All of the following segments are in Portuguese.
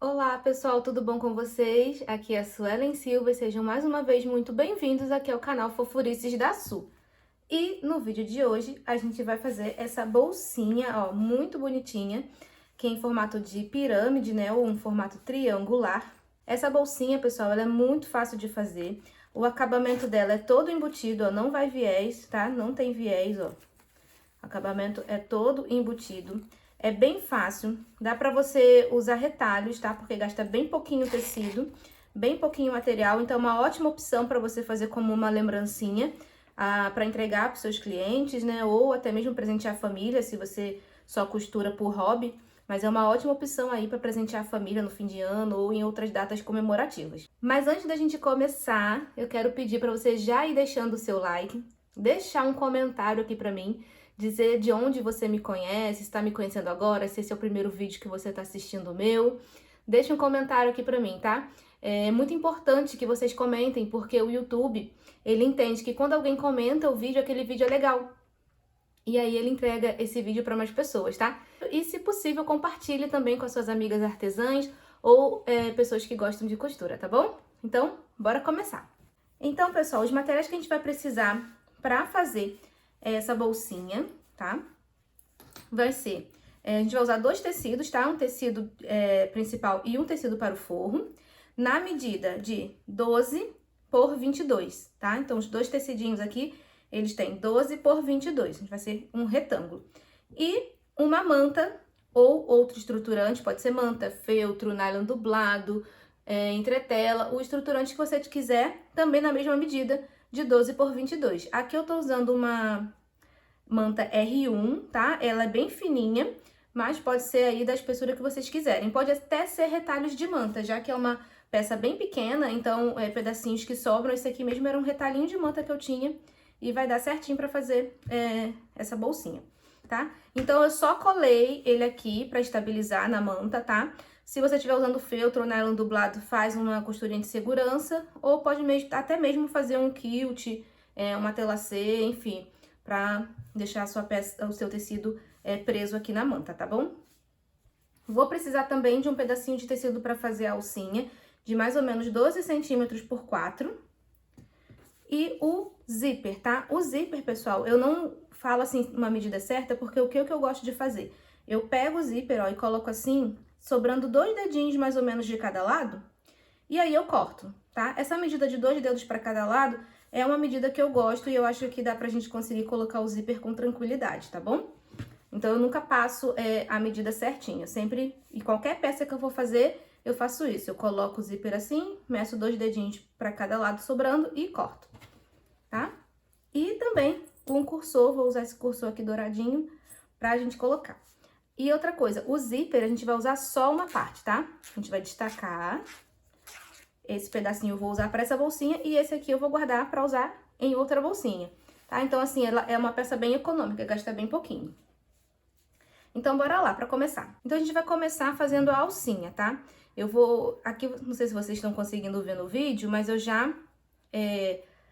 Olá pessoal, tudo bom com vocês? Aqui é a Suelen Silva e sejam mais uma vez muito bem-vindos aqui ao canal Fofurices da Su. E no vídeo de hoje a gente vai fazer essa bolsinha, ó, muito bonitinha, que é em formato de pirâmide, né, ou um formato triangular. Essa bolsinha, pessoal, ela é muito fácil de fazer. O acabamento dela é todo embutido, ó, não vai viés, tá? Não tem viés, ó. O acabamento é todo embutido. É bem fácil, dá pra você usar retalhos, tá? Porque gasta bem pouquinho tecido, bem pouquinho material, então é uma ótima opção pra você fazer como uma lembrancinha, pra entregar pros seus clientes, né? Ou até mesmo presentear a família, se você só costura por hobby. Mas é uma ótima opção aí pra presentear a família no fim de ano ou em outras datas comemorativas. Mas antes da gente começar, eu quero pedir pra você já ir deixando o seu like, deixar um comentário aqui pra mim, dizer de onde você me conhece, se está me conhecendo agora, se esse é o primeiro vídeo que você está assistindo o meu. Deixa um comentário aqui pra mim, tá? É muito importante que vocês comentem, porque o YouTube, ele entende que quando alguém comenta o vídeo, aquele vídeo é legal. E aí ele entrega esse vídeo para mais pessoas, tá? E se possível, compartilhe também com as suas amigas artesãs ou pessoas que gostam de costura, tá bom? Então, bora começar. Então, pessoal, os materiais que a gente vai precisar para fazer essa bolsinha, tá? Vai ser, a gente vai usar dois tecidos, tá? Um tecido principal e um tecido para o forro, na medida de 12 por 22, tá? Então, os dois tecidinhos aqui, eles têm 12 por 22, vai ser um retângulo. E uma manta ou outro estruturante, pode ser manta, feltro, nylon dublado, entretela, o estruturante que você quiser, também na mesma medida, de 12 por 22. Aqui eu tô usando uma manta R1, tá? Ela é bem fininha, mas pode ser aí da espessura que vocês quiserem. Pode até ser retalhos de manta, já que é uma peça bem pequena, então pedacinhos que sobram. Esse aqui mesmo era um retalhinho de manta que eu tinha e vai dar certinho pra fazer essa bolsinha, tá? Então eu só colei ele aqui pra estabilizar na manta, tá? Se você estiver usando feltro ou nylon dublado, faz uma costurinha de segurança, ou pode até mesmo fazer um quilt, uma telacê, enfim, pra deixar a sua peça, o seu tecido preso aqui na manta, tá bom? Vou precisar também de um pedacinho de tecido para fazer a alcinha, de mais ou menos 12 centímetros por 4. E o zíper, tá? O zíper, pessoal, eu não falo assim uma medida certa, porque o que eu gosto de fazer? Eu pego o zíper, ó, e coloco assim, sobrando 2 dedinhos mais ou menos de cada lado, e aí eu corto, tá? Essa medida de 2 dedos para cada lado é uma medida que eu gosto e eu acho que dá pra gente conseguir colocar o zíper com tranquilidade, tá bom? Então, eu nunca passo a medida certinha, sempre, e qualquer peça que eu for fazer, eu faço isso. Eu coloco o zíper assim, meço 2 dedinhos para cada lado sobrando e corto, tá? E também um cursor, vou usar esse cursor aqui douradinho pra gente colocar. E outra coisa, o zíper a gente vai usar só uma parte, tá? A gente vai destacar. Esse pedacinho eu vou usar para essa bolsinha e esse aqui eu vou guardar para usar em outra bolsinha, tá? Então, assim, ela é uma peça bem econômica, gasta bem pouquinho. Então, bora lá para começar. Então, a gente vai começar fazendo a alcinha, tá? Eu vou... Aqui, não sei se vocês estão conseguindo ver no vídeo, mas eu já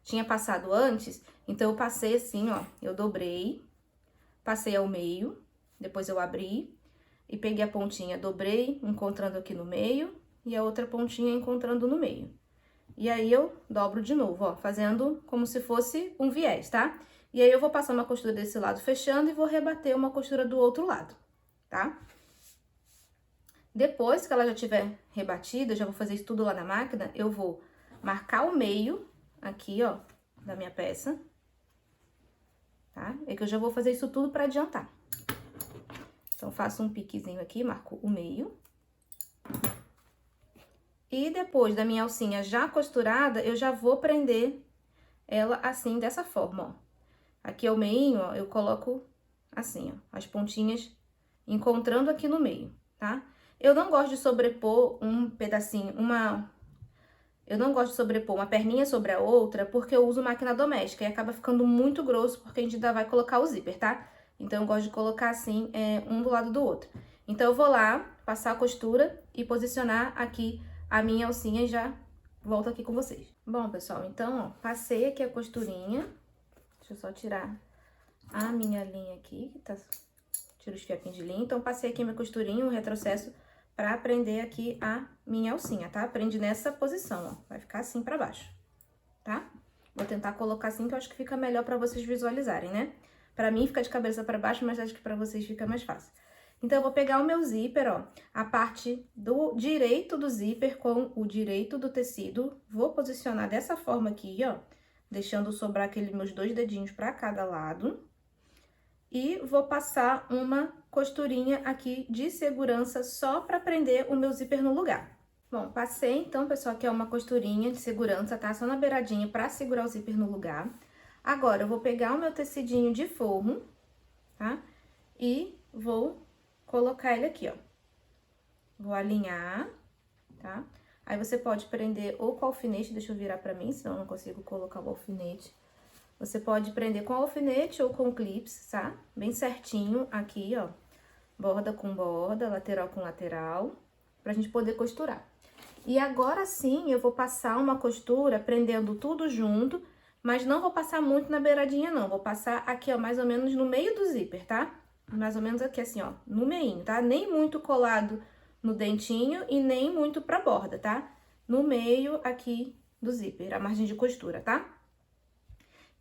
tinha passado antes. Então, eu passei assim, ó, eu dobrei, passei ao meio, depois eu abri e peguei a pontinha, dobrei, encontrando aqui no meio, e a outra pontinha encontrando no meio. E aí, eu dobro de novo, ó, fazendo como se fosse um viés, tá? E aí, eu vou passar uma costura desse lado fechando e vou rebater uma costura do outro lado, tá? Depois que ela já tiver rebatida, eu já vou fazer isso tudo lá na máquina, eu vou marcar o meio aqui, ó, da minha peça, tá? É que eu já vou fazer isso tudo pra adiantar. Então, faço um piquezinho aqui, marco o meio. E depois da minha alcinha já costurada, eu já vou prender ela assim, dessa forma, ó. Aqui é o meinho, ó, eu coloco assim, ó, as pontinhas encontrando aqui no meio, tá? Eu não gosto de sobrepor um pedacinho, eu não gosto de sobrepor uma perninha sobre a outra, porque eu uso máquina doméstica e acaba ficando muito grosso, porque a gente ainda vai colocar o zíper, tá? Então, eu gosto de colocar assim, um do lado do outro. Então, eu vou lá, passar a costura e posicionar aqui a minha alcinha e já volto aqui com vocês. Bom, pessoal, então, ó, passei aqui a costurinha. Deixa eu só tirar a minha linha aqui, que tá... Tiro os fiapinhos de linha. Então, passei aqui minha costurinha, o retrocesso pra prender aqui a minha alcinha, tá? Prende nessa posição, ó. Vai ficar assim pra baixo, tá? Vou tentar colocar assim, que eu acho que fica melhor pra vocês visualizarem, né? Pra mim fica de cabeça pra baixo, mas acho que pra vocês fica mais fácil. Então, eu vou pegar o meu zíper, ó, a parte do direito do zíper com o direito do tecido. Vou posicionar dessa forma aqui, ó, deixando sobrar aqueles meus 2 dedinhos pra cada lado. E vou passar uma costurinha aqui de segurança só pra prender o meu zíper no lugar. Bom, passei então, pessoal, aqui é uma costurinha de segurança, tá? Só na beiradinha pra segurar o zíper no lugar. Agora, eu vou pegar o meu tecidinho de forro, tá? E vou colocar ele aqui, ó. Vou alinhar, tá? Aí, você pode prender ou com alfinete, deixa eu virar pra mim, senão eu não consigo colocar o alfinete. Você pode prender com alfinete ou com clips, tá? Bem certinho aqui, ó. Borda com borda, lateral com lateral, pra gente poder costurar. E agora sim, eu vou passar uma costura prendendo tudo junto, mas não vou passar muito na beiradinha, não. Vou passar aqui, ó, mais ou menos no meio do zíper, tá? Mais ou menos aqui, assim, ó, no meinho, tá? Nem muito colado no dentinho e nem muito pra borda, tá? No meio aqui do zíper, a margem de costura, tá?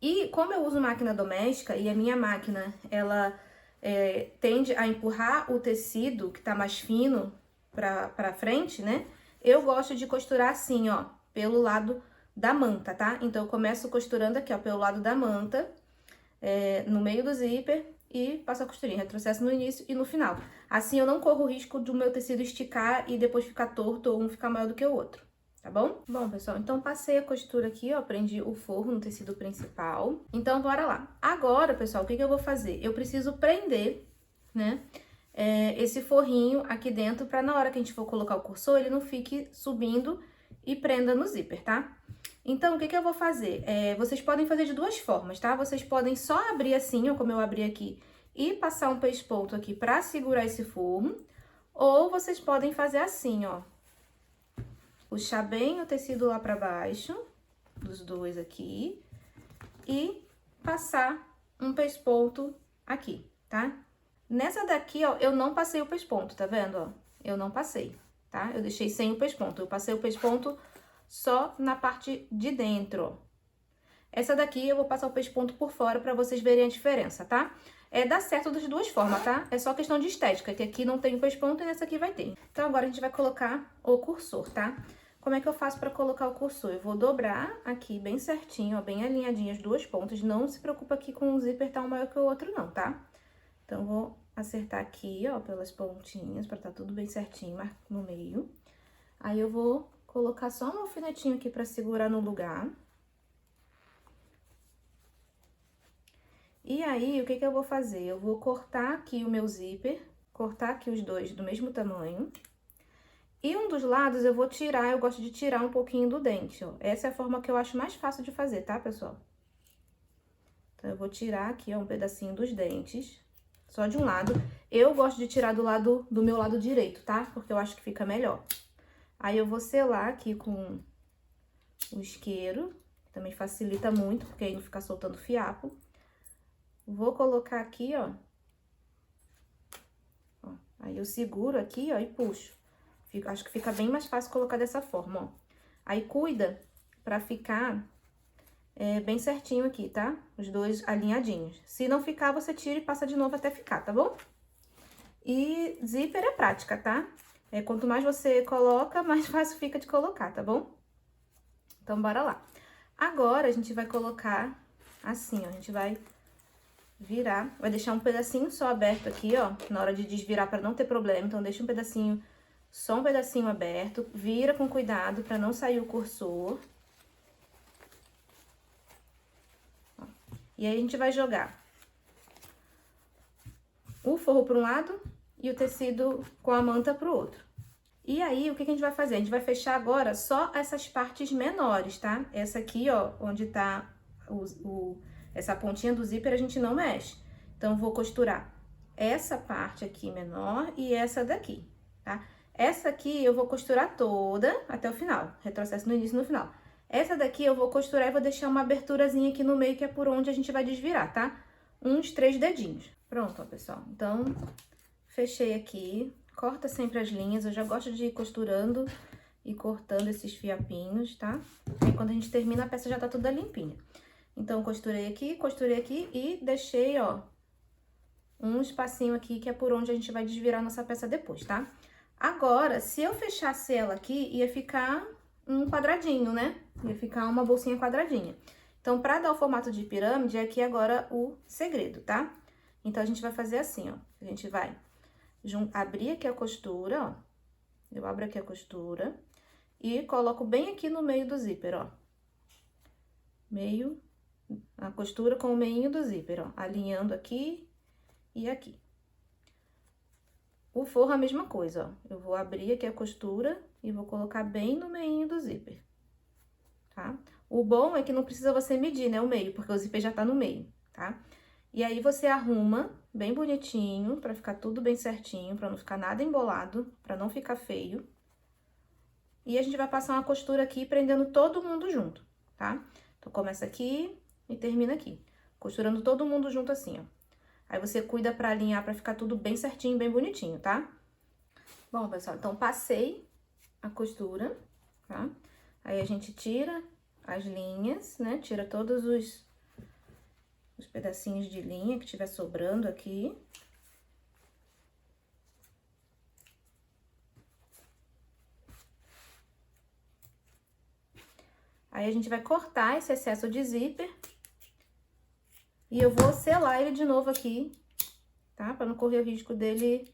E como eu uso máquina doméstica e a minha máquina, ela tende a empurrar o tecido que tá mais fino pra frente, né? Eu gosto de costurar assim, ó, pelo lado da manta, tá? Então, eu começo costurando aqui, ó, pelo lado da manta, no meio do zíper e passo a costurinha, retrocesso no início e no final. Assim, eu não corro o risco do meu tecido esticar e depois ficar torto ou um ficar maior do que o outro, tá bom? Bom, pessoal, então passei a costura aqui, ó, prendi o forro no tecido principal. Então, bora lá. Agora, pessoal, o que eu vou fazer? Eu preciso prender, né, esse forrinho aqui dentro, pra na hora que a gente for colocar o cursor, ele não fique subindo e prenda no zíper, tá? Então, o que eu vou fazer? Vocês podem fazer de duas formas, tá? Vocês podem só abrir assim, ó, como eu abri aqui, e passar um pesponto aqui pra segurar esse forro, ou vocês podem fazer assim, ó. Puxar bem o tecido lá pra baixo, dos dois aqui, e passar um pesponto aqui, tá? Nessa daqui, ó, eu não passei o pesponto, tá vendo, ó? Eu não passei, tá? Eu deixei sem o pesponto, eu passei o pesponto só na parte de dentro, ó. Essa daqui eu vou passar o pesponto por fora pra vocês verem a diferença, tá? Dá certo das duas formas, tá? É só questão de estética, que aqui não tem o pesponto e nessa aqui vai ter. Então, agora a gente vai colocar o cursor, tá? Como é que eu faço pra colocar o cursor? Eu vou dobrar aqui bem certinho, ó, bem alinhadinho as duas pontas. Não se preocupa aqui com o zíper tá um maior que o outro, não, tá? Então, vou acertar aqui, ó, pelas pontinhas, pra tá tudo bem certinho no meio. Aí, eu vou colocar só um alfinetinho aqui pra segurar no lugar. E aí, o que eu vou fazer? Eu vou cortar aqui o meu zíper, cortar aqui os dois do mesmo tamanho. E um dos lados eu vou tirar, eu gosto de tirar um pouquinho do dente, ó. Essa é a forma que eu acho mais fácil de fazer, tá, pessoal? Então, eu vou tirar aqui, ó, um pedacinho dos dentes, só de um lado. Eu gosto de tirar do meu lado direito, tá? Porque eu acho que fica melhor. Aí, eu vou selar aqui com o isqueiro, que também facilita muito, porque aí não fica soltando fiapo. Vou colocar aqui, ó. Aí, eu seguro aqui, ó, e puxo. Acho que fica bem mais fácil colocar dessa forma, ó. Aí, cuida pra ficar bem certinho aqui, tá? Os dois alinhadinhos. Se não ficar, você tira e passa de novo até ficar, tá bom? E zíper é prática, tá? Quanto mais você coloca, mais fácil fica de colocar, tá bom? Então, bora lá. Agora, a gente vai colocar assim, ó. A gente vai virar, vai deixar um pedacinho só aberto aqui, ó, na hora de desvirar pra não ter problema. Então, deixa um pedacinho, só um pedacinho aberto, vira com cuidado pra não sair o cursor. Ó. E aí, a gente vai jogar o forro pra um lado e o tecido com a manta pro outro. E aí, o que a gente vai fazer? A gente vai fechar agora só essas partes menores, tá? Essa aqui, ó, onde tá essa pontinha do zíper, a gente não mexe. Então, eu vou costurar essa parte aqui menor e essa daqui, tá? Essa aqui eu vou costurar toda até o final, retrocesso no início e no final. Essa daqui eu vou costurar e vou deixar uma aberturazinha aqui no meio, que é por onde a gente vai desvirar, tá? Uns 3 dedinhos. Pronto, ó, pessoal. Então, fechei aqui, corta sempre as linhas. Eu já gosto de ir costurando e cortando esses fiapinhos, tá? Aí quando a gente termina, a peça já tá toda limpinha. Então, costurei aqui e deixei, ó, um espacinho aqui, que é por onde a gente vai desvirar nossa peça depois, tá? Agora, se eu fechasse ela aqui, ia ficar um quadradinho, né? Ia ficar uma bolsinha quadradinha. Então, pra dar o formato de pirâmide, é aqui agora o segredo, tá? Então, a gente vai fazer assim, ó. A gente vai abrir aqui a costura, ó. Eu abro aqui a costura e coloco bem aqui no meio do zíper, ó. A costura com o meinho do zíper, ó. Alinhando aqui e aqui. O forro a mesma coisa, ó. Eu vou abrir aqui a costura e vou colocar bem no meinho do zíper, tá? O bom é que não precisa você medir, né, o meio, porque o zíper já tá no meio, tá? E aí, você arruma bem bonitinho, pra ficar tudo bem certinho, pra não ficar nada embolado, pra não ficar feio. E a gente vai passar uma costura aqui, prendendo todo mundo junto, tá? Então, começa aqui e termina aqui, costurando todo mundo junto assim, ó. Aí, você cuida pra alinhar, pra ficar tudo bem certinho, bem bonitinho, tá? Bom, pessoal, então, passei a costura, tá? Aí, a gente tira as linhas, né? Tira todos os pedacinhos de linha que tiver sobrando aqui. Aí, a gente vai cortar esse excesso de zíper. E eu vou selar ele de novo aqui, tá? Pra não correr o risco dele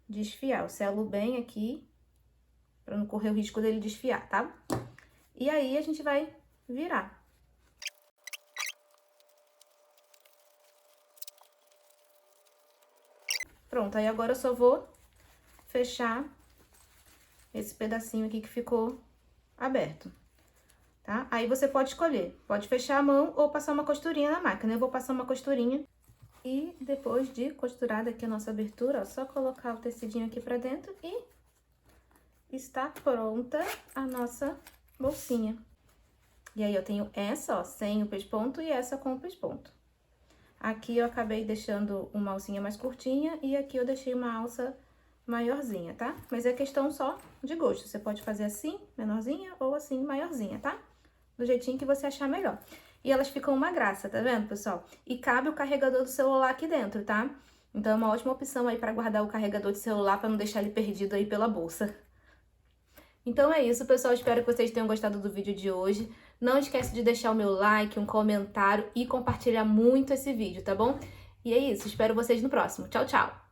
desfiar. Eu selo bem aqui, pra não correr o risco dele desfiar, tá? E aí, a gente vai virar. Pronto, aí agora eu só vou fechar esse pedacinho aqui que ficou aberto, tá? Aí você pode escolher, pode fechar a mão ou passar uma costurinha na máquina. Eu vou passar uma costurinha. E depois de costurada aqui a nossa abertura, ó, só colocar o tecidinho aqui pra dentro e está pronta a nossa bolsinha. E aí, eu tenho essa, ó, sem o pesponto e essa com o pesponto. Aqui eu acabei deixando uma alcinha mais curtinha e aqui eu deixei uma alça maiorzinha, tá? Mas é questão só de gosto. Você pode fazer assim, menorzinha, ou assim, maiorzinha, tá? Do jeitinho que você achar melhor. E elas ficam uma graça, tá vendo, pessoal? E cabe o carregador do celular aqui dentro, tá? Então, é uma ótima opção aí pra guardar o carregador de celular, pra não deixar ele perdido aí pela bolsa. Então é isso, pessoal. Espero que vocês tenham gostado do vídeo de hoje. Não esquece de deixar o meu like, um comentário e compartilhar muito esse vídeo, tá bom? E é isso, espero vocês no próximo. Tchau, tchau!